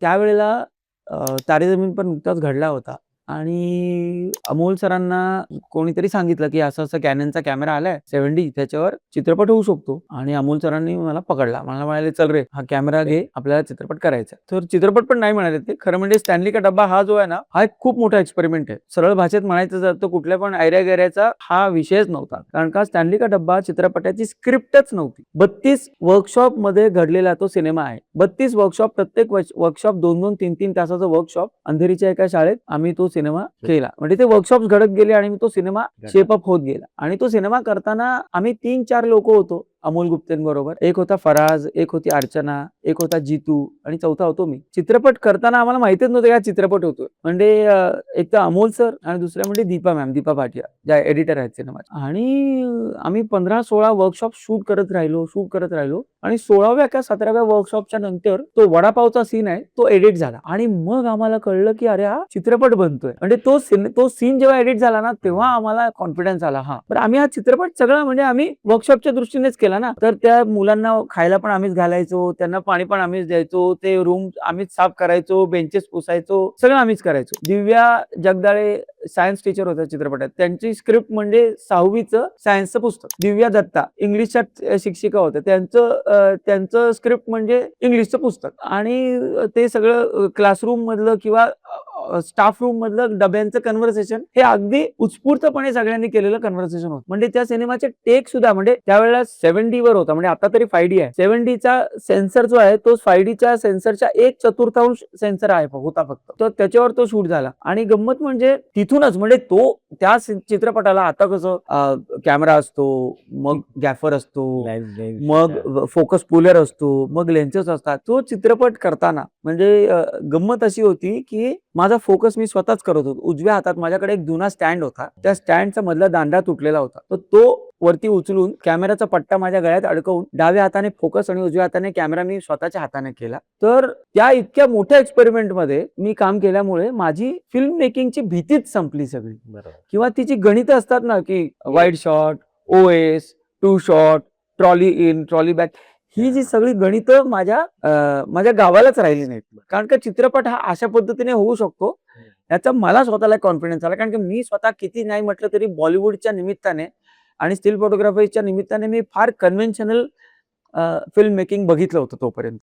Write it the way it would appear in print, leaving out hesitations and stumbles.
त्यावेळेला तारे जमीन पर नुकताच घडला होता आणि अमोल सरांना कोणीतरी सांगितलं, की असं-असं Canonचा कॅमेरा आलाय 70 त्याच्यावर चित्रपट होऊ शकतो आणि अमोल सरांनी मला पकडला. मला म्हणाले, "चल रे, हा कॅमेरा घे, आपल्याला चित्रपट करायचा." तर चित्रपट पण नाही म्हणाले ते. खरं म्हणजे स्टॅनली का डब्बा हा जो आहे ना, हा एक खूप मोठा एक्सपेरिमेंट आहे. सरळ भाषेत म्हणायचं झालं तर कुठल्या पण ऐऱ्या-गैऱ्याचा हा विषयच नव्हता. कारण का स्टॅनली का डब्बा चित्रपटाची स्क्रिप्टच नव्हती. 32 वर्कशॉपमध्ये घडलेला तो सिनेमा आहे. 32 वर्कशॉप, प्रत्येक वर्कशॉप 2-2, 3-3 तासाचं वर्कशॉप अंधेरीच्या एका शाळेत आम्ही तो सिनेमा केला. म्हणजे ते वर्कशॉप्स घडत गेले आणि तो सिनेमा शेप अप होत गेला. आणि तो सिनेमा करताना आम्ही 3-4 लोक होतो अमोल गुप्तेंबरोबर. एक होता फराज, एक होती अर्चना, एक होता जीतू आणि चौथा होतो मी. चित्रपट करताना आम्हाला माहितीच नव्हतं हा चित्रपट होतोय. म्हणजे एक तर अमोल सर आणि दुसऱ्या म्हणजे दीपा मॅम, दीपा भाटिया ज्या एडिटर आहेत सिनेमाच्या. आणि आम्ही 15-16 वर्कशॉप शूट करत राहिलो आणि 16व्या का 17व्या वर्कशॉपच्या नंतर तो वडापावचा सीन आहे तो एडिट झाला आणि मग आम्हाला कळलं की अरे हा चित्रपट बनतोय. म्हणजे तो सीन जेव्हा एडिट झाला ना तेव्हा आम्हाला कॉन्फिडन्स आला. पण आम्ही हा चित्रपट सगळं म्हणजे आम्ही वर्कशॉपच्या दृष्टीनेच केला ना. तर त्या मुलांना खायला पण आम्हीच घालायचो, त्यांना पाणी पण आम्हीच द्यायचो, ते रूम आम्हीच साफ करायचो, बेंचेस पुसायचो, सगळं आम्हीच करायचो. दिव्या जगदाळे सायन्स टीचर होत्या चित्रपटात. त्यांची स्क्रिप्ट म्हणजे 6वीचं सायन्सचं पुस्तक. दिव्या दत्ता इंग्लिशच्या शिक्षिका होत्या. त्यांचं स्क्रिप्ट म्हणजे इंग्लिशचं पुस्तक आणि ते सगळं क्लासरूम मधलं किंवा स्टाफ रूम मधलं डब्यांचं कन्व्हर्सेशन हे अगदी उत्स्फूर्तपणे सगळ्यांनी केलेलं कन्व्हर्सेशन होतं. म्हणजे त्या सिनेमाचे टेक सुद्धा म्हणजे त्यावेळेला 7D वर होता. म्हणजे आता तरी 5D आहे. 7Dचा सेन्सर जो आहे तो 5Dच्या सेन्सरच्या 1/4 सेन्सर होता फक्त. तर त्याच्यावर तो शूट झाला आणि गंमत म्हणजे तिथूनच म्हणजे त्या चित्रपटाला आता कसं कॅमेरा असतो, मग गॅफर असतो, मग फोकस पुलर असतो, मग लेन्सेस असतात. तो चित्रपट करताना म्हणजे गंमत अशी होती की माझा फोकस मी स्वतःच करत होतो. उजव्या हातात माझ्याकडे एक जुना स्टँड होता. त्या स्टँडचा मधला दांडा तुटलेला होता. तर तो वरती उचलून कॅमेराचा पट्टा माझ्या गळ्यात अडकवून डाव्या हाताने फोकस आणि उजव्या हाताने कॅमेरा मी स्वतःच्या हाताने केला. तर त्या इतक्या मोठ्या एक्सपेरिमेंटमध्ये मी काम केल्यामुळे माझी फिल्म मेकिंगची भीतीच संपली सगळी. किंवा तिची गणितं असतात ना की wide shot, OS, 2 shot, trolley in, trolley back, ही जी सगळी गणितं माझ्या गावालाच राहिली नाहीत. कारण का चित्रपट हा अशा पद्धतीने होऊ शकतो याचा मला स्वतःला कॉन्फिडन्स आला. कारण की मी स्वतः किती नाही म्हटलं तरी बॉलिवूडच्या निमित्ताने आणि स्टिल फोटोग्राफीच्या निमित्ताने मी फार कन्व्हेन्शनल फिल्म मेकिंग बघितलं होतं तोपर्यंत.